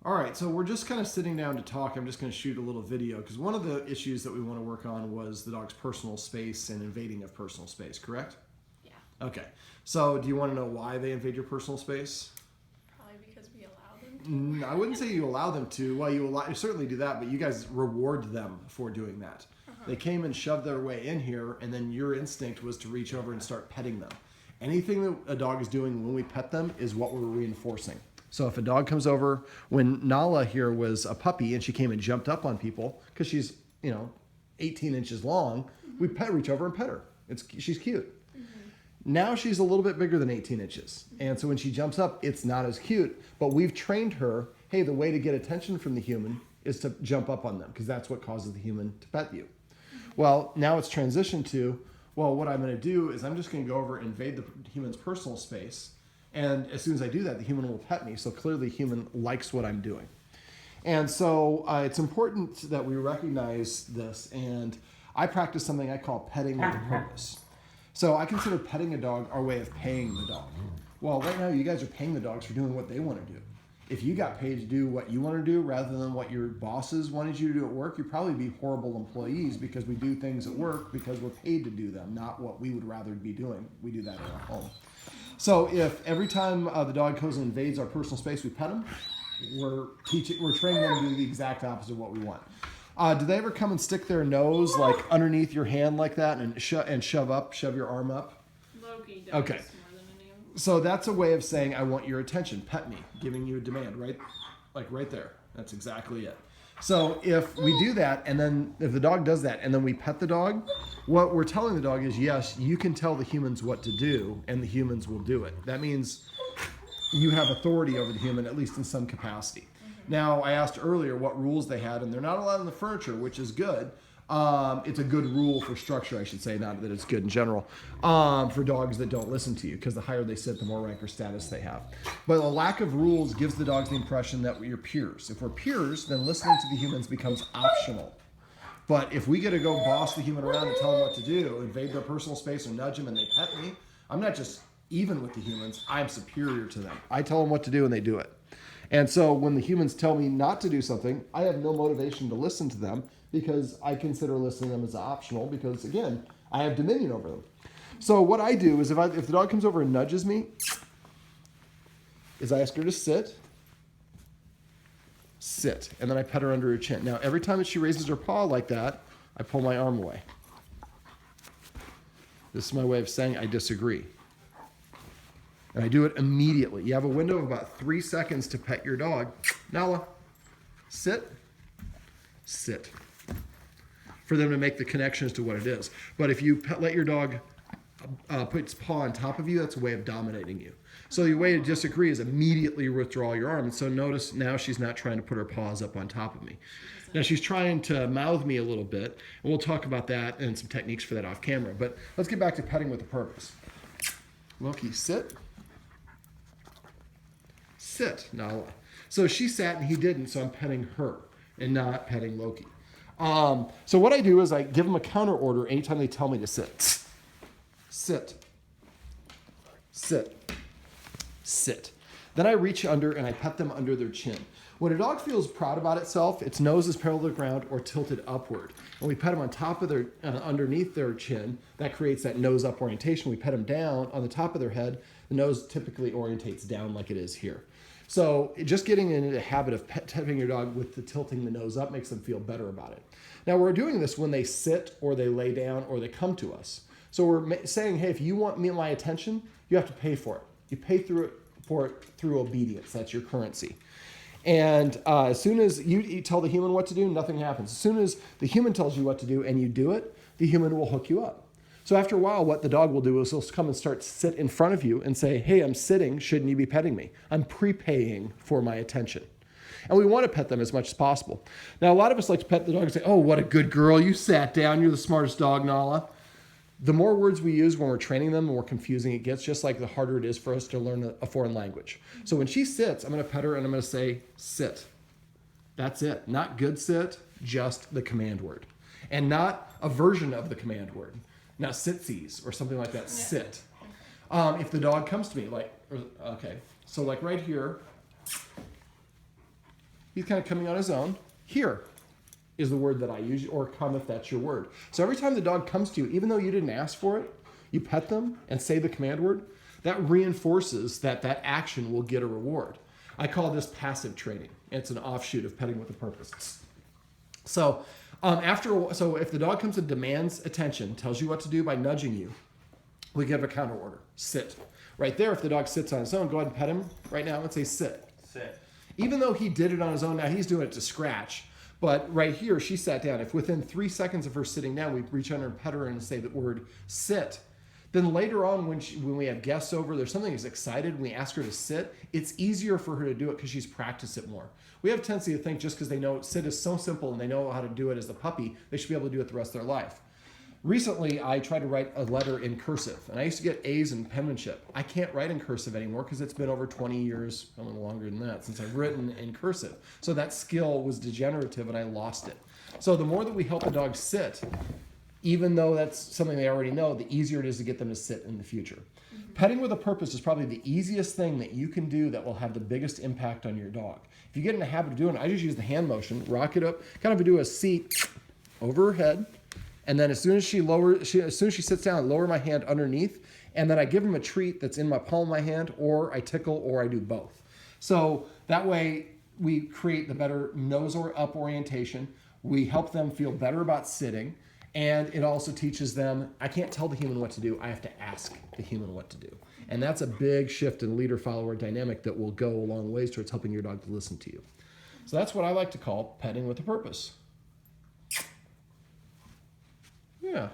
All right, so we're just kind of sitting down to talk. I'm just going to shoot a little video because one of the issues that we want to work on was the dog's personal space and invading of personal space, correct? Yeah. Okay, so do you want to know why they invade your personal space? Probably because we allow them to. I wouldn't say you allow them to. Well, you certainly do that, but you guys reward them for doing that. They came and shoved their way in here, and then your instinct was to reach over and start petting them. Anything that a dog is doing when we pet them is what we're reinforcing. So if a dog comes over, when Nala here was a puppy and she came and jumped up on people because she's 18 inches long, we reach over and pet her. She's cute. Now she's a little bit bigger than 18 inches. And so when she jumps up, it's not as cute. But we've trained her, hey, the way to get attention from the human is to jump up on them because that's what causes the human to pet you. Well, now it's transitioned to, well, what I'm going to do is I'm just going to go over and invade the human's personal space. And as soon as I do that, the human will pet me. So clearly the human likes what I'm doing. And so it's important that we recognize this. And I practice something I call petting with a purpose. So I consider petting a dog our way of paying the dog. Well, right now you guys are paying the dogs for doing what they want to do. If you got paid to do what you want to do rather than what your bosses wanted you to do at work, you'd probably be horrible employees because we do things at work because we're paid to do them, not what we would rather be doing. We do that at our home. So if every time the dog goes and invades our personal space, we pet them, we're training them to do the exact opposite of what we want. Do they ever come and stick their nose like underneath your hand like that and shove your arm up? Loki does Okay. more than anyone. So that's a way of saying, I want your attention, pet me, giving you a demand, right? Like right there. That's exactly it. So if we do that, and then if the dog does that, and then we pet the dog, what we're telling the dog is, yes, you can tell the humans what to do, and the humans will do it. That means you have authority over the human, at least in some capacity. Now, I asked earlier what rules they had, and they're not allowed in the furniture, which is good. It's a good rule for structure, I should say, not that it's good in general, for dogs that don't listen to you, because the higher they sit, the more rank or status they have. But a lack of rules gives the dogs the impression that we're peers. If we're peers, then listening to the humans becomes optional. But if we get to go boss the human around and tell them what to do, invade their personal space or nudge them and they pet me, I'm not just even with the humans, I'm superior to them. I tell them what to do and they do it. And so when the humans tell me not to do something, I have no motivation to listen to them because I consider listening to them as optional because, again, I have dominion over them. So what I do is if the dog comes over and nudges me, is I ask her to sit, and then I pet her under her chin. Now, every time that she raises her paw like that, I pull my arm away. This is my way of saying I disagree. And I do it immediately. You have a window of about 3 seconds to pet your dog. Nala, sit. For them to make the connection as to what it is. But if you let your dog put its paw on top of you, that's a way of dominating you. So the way to disagree is immediately withdraw your arm. And so notice now she's not trying to put her paws up on top of me. Now she's trying to mouth me a little bit, and we'll talk about that and some techniques for that off camera. But let's get back to petting with a purpose. Loki, sit, Nala. So she sat and he didn't, so I'm petting her and not petting Loki. So what I do is I give them a counter order anytime they tell me to sit. Sit. Then I reach under and I pet them under their chin. When a dog feels proud about itself, its nose is parallel to the ground or tilted upward. And we pet them on top of their, underneath their chin. That creates that nose up orientation. We pet them down on the top of their head. The nose typically orientates down like it is here. So just getting into the habit of petting your dog with the tilting the nose up makes them feel better about it. Now we're doing this when they sit or they lay down or they come to us. So we're saying, hey, if you want my attention, you have to pay for it. You pay for it through obedience. That's your currency. And as soon as you tell the human what to do, nothing happens. As soon as the human tells you what to do and you do it, the human will hook you up. So after a while, what the dog will do is he'll come and start to sit in front of you and say, hey, I'm sitting. Shouldn't you be petting me? I'm prepaying for my attention. And we want to pet them as much as possible. Now, a lot of us like to pet the dog and say, oh, what a good girl. You sat down. You're the smartest dog, Nala. The more words we use when we're training them, the more confusing it gets, just like the harder it is for us to learn a foreign language. So when she sits, I'm going to pet her and I'm going to say, sit. That's it. Not good sit, just the command word. And not a version of the command word. Not sitsies or something like that. Yeah. Sit. If the dog comes to me, like, okay, so like right here, He's kind of coming on his own. Here is the word that I use, or come if that's your word. So every time the dog comes to you, even though you didn't ask for it, you pet them and say the command word, that reinforces that that action will get a reward. I call this passive training. It's an offshoot of petting with a purpose. So if the dog comes and demands attention, tells you what to do by nudging you, we give a counter order. Sit. Right there, if the dog sits on his own, go ahead and pet him right now and say sit. Sit. Even though he did it on his own, now he's doing it to scratch. But right here, she sat down. If within 3 seconds of her sitting down, we reach under and pet her and say the word sit, then later on when we have guests over, there's something that's excited, and we ask her to sit, it's easier for her to do it because she's practiced it more. We have a tendency to think just because they know sit is so simple and they know how to do it as a puppy, they should be able to do it the rest of their life. Recently, I tried to write a letter in cursive, and I used to get A's in penmanship. I can't write in cursive anymore because it's been over 20 years, a little longer than that, since I've written in cursive. So that skill was degenerative, and I lost it. So the more that we help a dog sit, even though that's something they already know, the easier it is to get them to sit in the future. Mm-hmm. Petting with a purpose is probably the easiest thing that you can do that will have the biggest impact on your dog. If you get in the habit of doing it, I just use the hand motion, rock it up, kind of do a seat over her head, and then as soon as she sits down, lower my hand underneath, and then I give them a treat that's in my palm of my hand, or I tickle, or I do both. So that way we create the better nose or up orientation. We help them feel better about sitting. And it also teaches them, I can't tell the human what to do. I have to ask the human what to do. And that's a big shift in leader-follower dynamic that will go a long ways towards helping your dog to listen to you. So that's what I like to call petting with a purpose. Yeah.